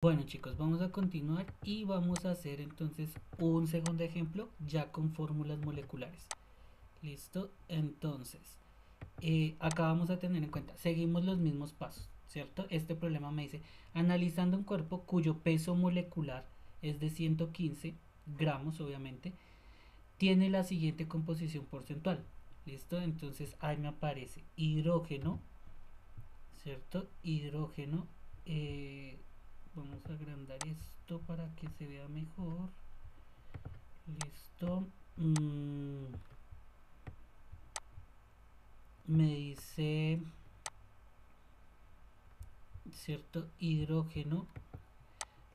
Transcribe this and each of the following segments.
Bueno chicos, vamos a continuar y vamos a hacer entonces un segundo ejemplo ya con fórmulas moleculares. ¿Listo? Entonces, acá vamos a tener en cuenta, seguimos los mismos pasos, ¿cierto? Este problema me dice, analizando un cuerpo cuyo peso molecular es de 115 gramos, obviamente, tiene la siguiente composición porcentual. ¿Listo? Entonces ahí me aparece hidrógeno, ¿cierto? Hidrógeno. eh, Vamos a agrandar esto para que se vea mejor. Listo. Mm, Me dice, ¿cierto? Hidrógeno.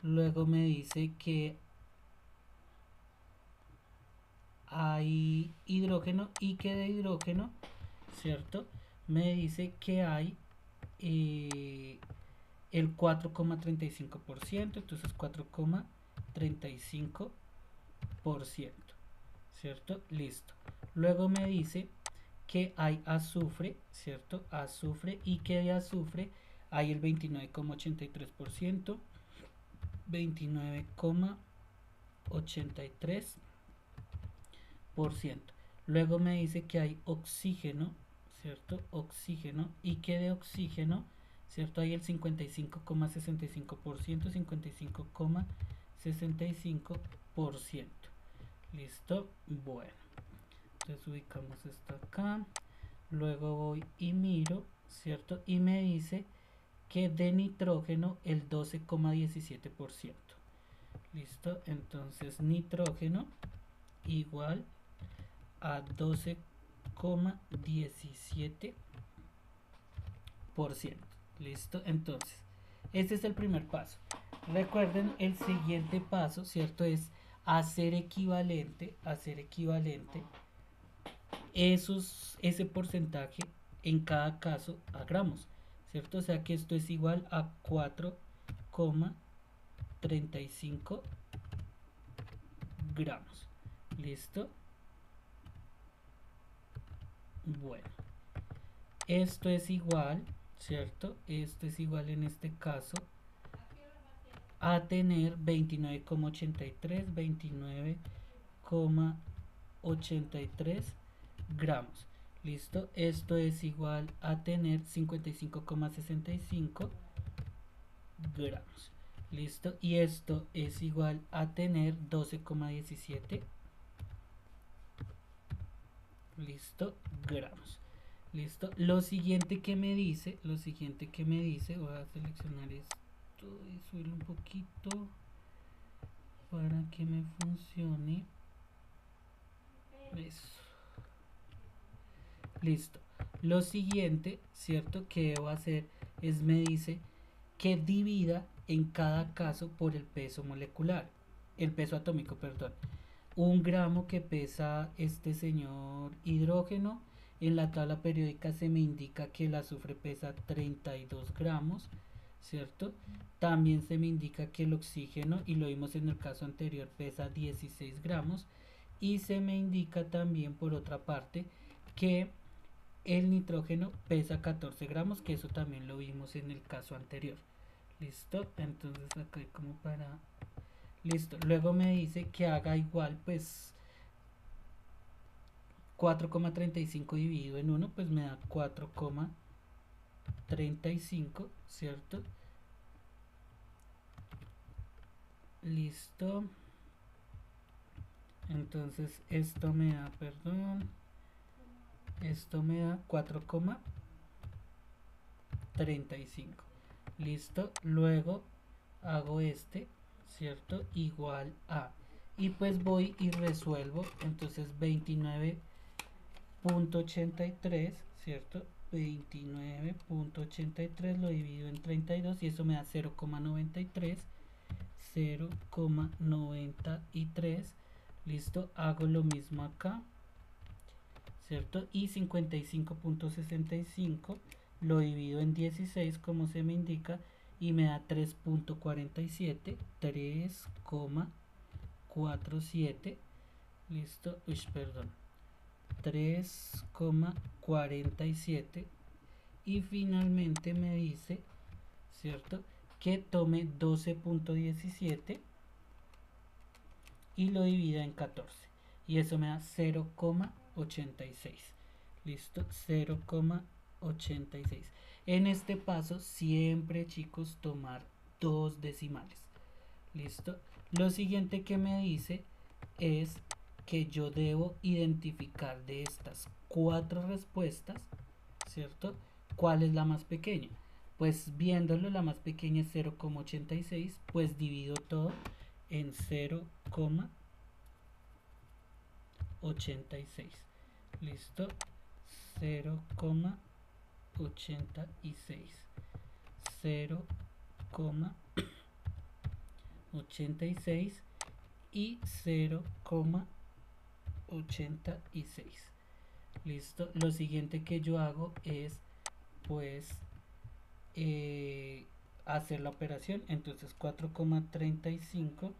Luego me dice que hay hidrógeno y que de hidrógeno, ¿cierto? Me dice que hay eh, el 4,35%, entonces 4,35%, ¿cierto? Listo. Luego me dice que hay azufre, ¿cierto? Azufre y que de azufre hay el 29,83%, 29,83%. Luego me dice que hay oxígeno, ¿cierto? Oxígeno y que de oxígeno, ¿cierto? Hay el 55,65%, 55,65%. ¿Listo? Bueno, entonces ubicamos esto acá. Luego voy y miro, ¿cierto? Y me dice que de nitrógeno el 12,17%. ¿Listo? Entonces nitrógeno igual a 12,17%. ¿Listo? Entonces, este es el primer paso. Recuerden, el siguiente paso, ¿cierto? Es hacer equivalente ese porcentaje en cada caso a gramos, ¿cierto? O sea que esto es igual a 4,35 gramos. ¿Listo? Bueno, esto es igual, ¿cierto? Esto es igual en este caso a tener 29,83 gramos. ¿Listo? Esto es igual a tener 55,65 gramos. ¿Listo? Y esto es igual a tener 12,17. ¿Listo? Gramos. ¿Listo? Lo siguiente que me dice, voy a seleccionar esto y subirlo un poquito para que me funcione. Eso. Listo. Lo siguiente, ¿cierto? Que debo hacer es me dice que divida en cada caso por el peso molecular, el peso atómico, perdón. 1 gramo que pesa este señor hidrógeno. En la tabla periódica se me indica que el azufre pesa 32 gramos, ¿cierto? También se me indica que el oxígeno, y lo vimos en el caso anterior, pesa 16 gramos. Y se me indica también por otra parte que el nitrógeno pesa 14 gramos, que eso también lo vimos en el caso anterior. ¿Listo? Entonces acá hay como para... Listo. Luego me dice que haga igual, pues 4,35 dividido en 1, pues me da 4,35, ¿cierto? Listo. Entonces esto me da, perdón, esto me da 4,35. Listo. Luego hago este, ¿cierto? Igual a. Y pues voy y resuelvo. Entonces 29,83, ¿cierto? 29,83 lo divido en 32 y eso me da 0,93. 0,93. Listo. Hago lo mismo acá, ¿cierto? Y 55,65 lo divido en 16 como se me indica y me da 3,47. 3,47. Listo. Uy, perdón. 3,47. Y finalmente me dice, ¿cierto? que tome 12.17 y lo divida en 14 y eso me da 0,86. Listo, 0,86. En este paso siempre, chicos, tomar dos decimales. Listo. Lo siguiente que me dice es que yo debo identificar de estas cuatro respuestas, ¿cierto? ¿Cuál es la más pequeña? Pues viéndolo, la más pequeña es 0,86, pues divido todo en 0,86. Listo, 0,86, 0,86 y 0,86. Listo, lo siguiente que yo hago es pues hacer la operación. Entonces 4,35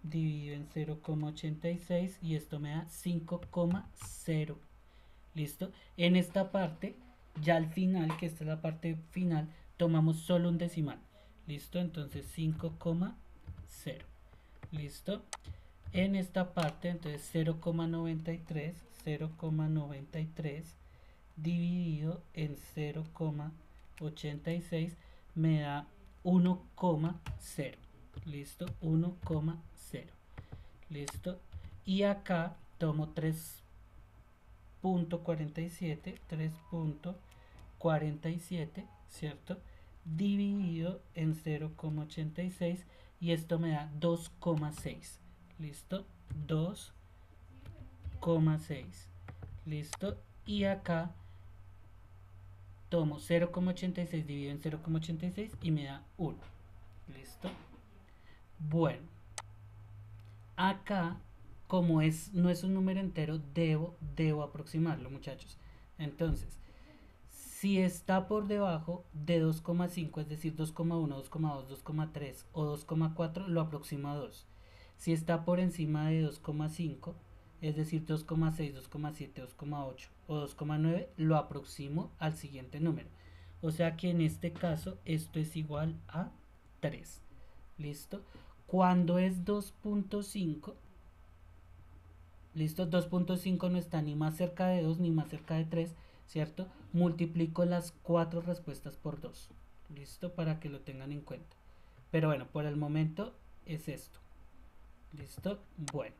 dividido en 0,86 y esto me da 5,0. Listo, en esta parte ya al final, que esta es la parte final, tomamos solo un decimal. Listo, entonces 5,0. Listo, en esta parte entonces 0,93 dividido en 0,86 me da 1,0. Listo, 1,0. Listo, y acá tomo 3.47, ¿cierto? Dividido en 0,86 y esto me da 2,6. Listo, 2,6. Listo, y acá tomo 0,86 dividido en 0,86 y me da 1. Listo. Bueno, acá como no es un número entero, debo aproximarlo, muchachos. Entonces, si está por debajo de 2,5, es decir, 2,1, 2,2, 2,3 o 2,4, lo aproximo a 2. Si está por encima de 2,5, es decir, 2,6, 2,7, 2,8 o 2,9, lo aproximo al siguiente número. O sea que en este caso esto es igual a 3. ¿Listo? Cuando es 2,5, ¿listo? 2,5 no está ni más cerca de 2 ni más cerca de 3, ¿cierto? Multiplico las cuatro respuestas por 2. ¿Listo? Para que lo tengan en cuenta. Pero bueno, por el momento es esto. ¿Listo? Bueno.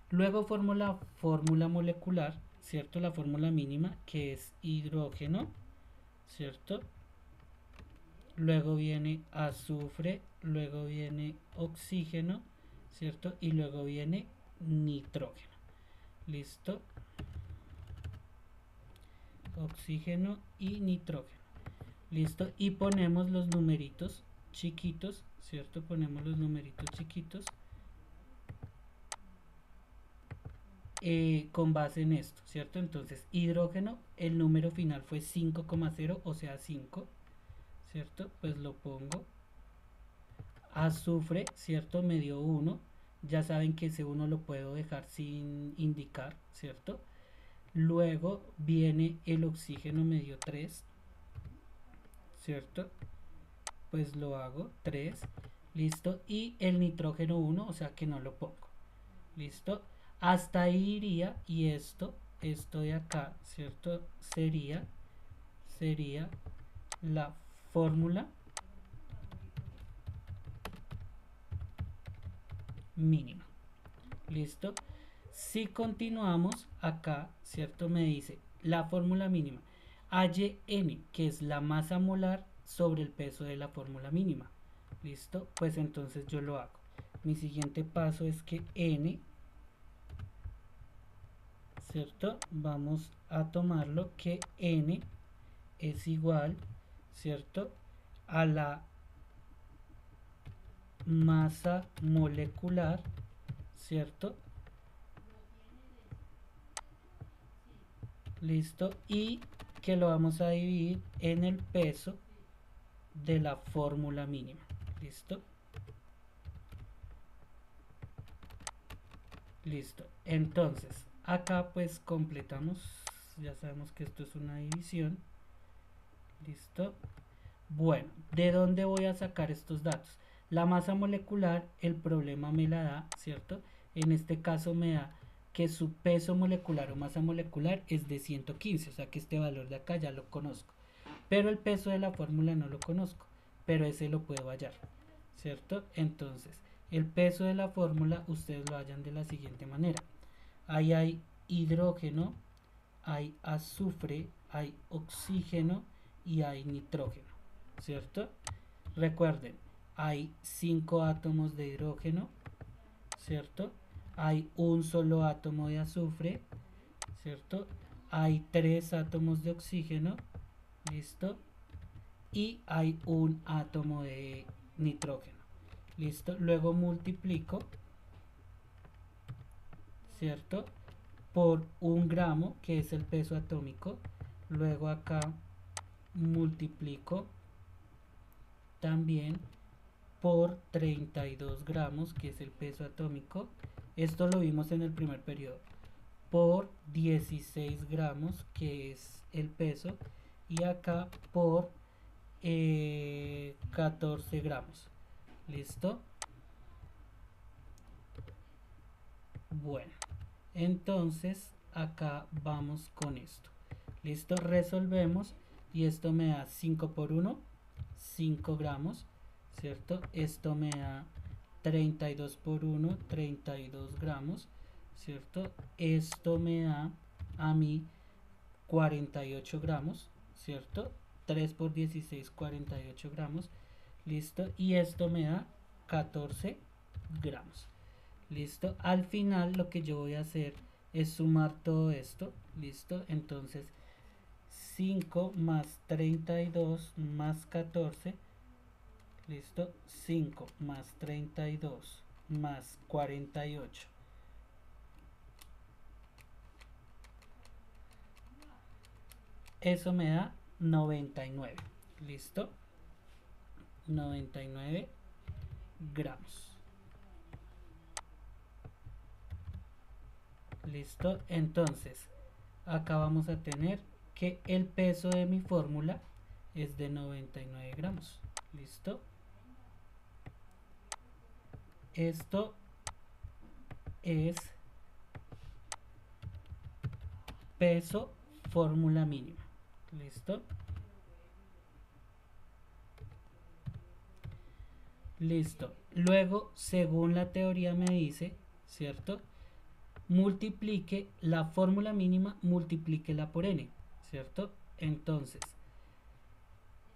Luego formo la fórmula molecular, ¿cierto? La fórmula mínima, que es hidrógeno, ¿cierto? Luego viene azufre, luego viene oxígeno, ¿cierto? Y luego viene nitrógeno. ¿Listo? Oxígeno y nitrógeno. ¿Listo? Y ponemos los numeritos chiquitos, ¿cierto? Ponemos los numeritos chiquitos con base en esto, ¿cierto? Entonces, hidrógeno, el número final fue 5,0, o sea, 5, ¿cierto? Pues lo pongo. Azufre, ¿cierto? Me dio 1. Ya saben que ese 1 lo puedo dejar sin indicar, ¿cierto? Luego viene el oxígeno, me dio 3, ¿cierto? Pues lo hago 3, listo. Y el nitrógeno 1, o sea que no lo pongo, listo. Hasta ahí iría y esto de acá, ¿cierto? Sería la fórmula mínima. ¿Listo? Si continuamos acá, ¿cierto? Me dice la fórmula mínima. Halle n, que es la masa molar sobre el peso de la fórmula mínima. ¿Listo? Pues entonces yo lo hago. Mi siguiente paso es que n, ¿cierto? Vamos a tomarlo que n es igual, ¿cierto? A la masa molecular, ¿cierto? Listo, y que lo vamos a dividir en el peso de la fórmula mínima. Listo. Listo. Entonces, acá pues completamos. Ya sabemos que esto es una división. Listo. Bueno, ¿de dónde voy a sacar estos datos? La masa molecular, el problema me la da, ¿cierto? En este caso me da que su peso molecular o masa molecular es de 115, o sea que este valor de acá ya lo conozco. Pero el peso de la fórmula no lo conozco, pero ese lo puedo hallar, ¿cierto? Entonces, el peso de la fórmula ustedes lo hallan de la siguiente manera. Ahí hay hidrógeno, hay azufre, hay oxígeno y hay nitrógeno, ¿cierto? Recuerden, hay 5 átomos de hidrógeno, ¿cierto? Hay un solo átomo de azufre, ¿cierto? Hay 3 átomos de oxígeno, ¿listo? Y hay un átomo de nitrógeno, ¿listo? Luego multiplico, ¿cierto? Por 1 gramo, que es el peso atómico. Luego acá multiplico también por 32 gramos, que es el peso atómico. Esto lo vimos en el primer periodo. Por 16 gramos, que es el peso. Y acá por 14 gramos. ¿Listo? Bueno, entonces acá vamos con esto. ¿Listo? Resolvemos. Y esto me da 5 por 1, 5 gramos, ¿cierto? Esto me da 32 por 1, 32 gramos, ¿cierto? Esto me da a mí 48 gramos, ¿cierto? 3 por 16, 48 gramos, ¿listo? Y esto me da 14 gramos, ¿listo? Al final lo que yo voy a hacer es sumar todo esto, ¿listo? Entonces 5 más 32 más 14, ¿listo? 5 más 32 más 48. Eso me da 99. ¿Listo? 99 gramos. ¿Listo? Entonces, acá vamos a tener que el peso de mi fórmula es de 99 gramos. ¿Listo? Esto es peso fórmula mínima. ¿Listo? Listo. Luego, según la teoría me dice, ¿cierto? Multiplique la fórmula mínima, multiplíquela por n, ¿cierto? Entonces,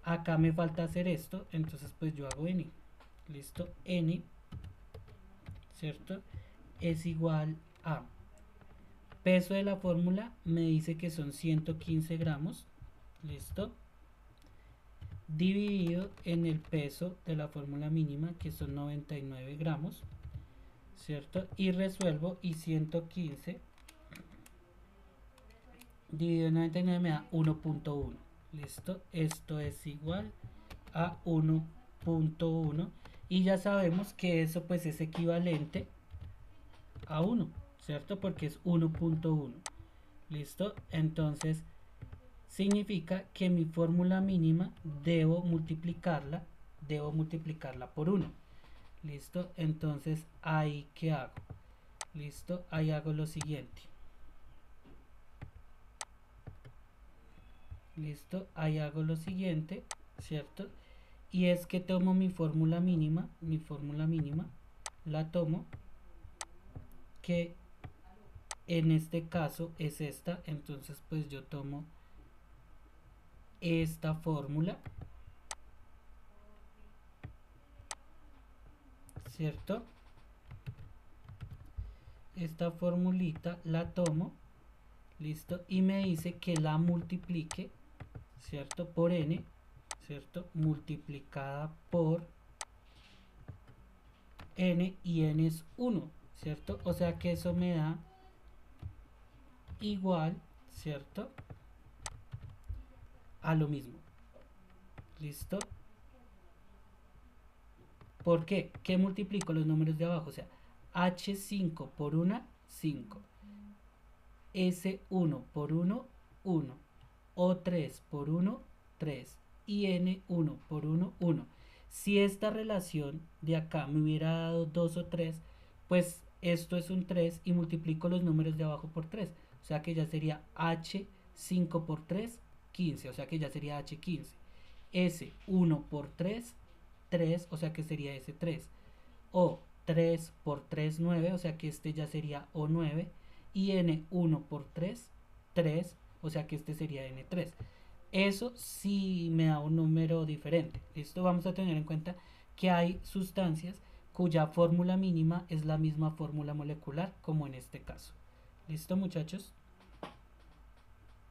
acá me falta hacer esto, entonces pues yo hago n. ¿Listo? N, ¿cierto? Es igual a peso de la fórmula, me dice que son 115 gramos, ¿listo? Dividido en el peso de la fórmula mínima, que son 99 gramos, ¿cierto? Y resuelvo, y 115 dividido en 99 me da 1.1. ¿Listo? Esto es igual a 1.1. Y ya sabemos que eso pues es equivalente a 1, ¿cierto? Porque es 1.1. ¿Listo? Entonces significa que mi fórmula mínima debo multiplicarla por 1. ¿Listo? Entonces ahí ¿qué hago? ¿Listo? Ahí hago lo siguiente. ¿Listo? Ahí hago lo siguiente, ¿cierto? Y es que tomo mi fórmula mínima, la tomo, que en este caso es esta, entonces pues yo tomo esta fórmula, ¿cierto? Esta formulita la tomo, ¿listo? Y me dice que la multiplique, ¿cierto? Por n, ¿cierto? Multiplicada por n, y n es 1, ¿cierto? O sea que eso me da igual, ¿cierto? A lo mismo. ¿Listo? ¿Por qué? ¿Qué multiplico los números de abajo? O sea, H5 por 1, 5. S1 por 1, 1. O3 por 1, 3. y N1 por 1, 1. Si esta relación de acá me hubiera dado 2 o 3, pues esto es un 3 y multiplico los números de abajo por 3. O sea que ya sería H5 por 3, 15. O sea que ya sería H15. S1 por 3, 3. O sea que sería S3. O 3 por 3, 9. O sea que este ya sería O9. Y N1 por 3, 3. O sea que este sería N3. Eso sí me da un número diferente. Listo, vamos a tener en cuenta que hay sustancias cuya fórmula mínima es la misma fórmula molecular, como en este caso. Listo, muchachos.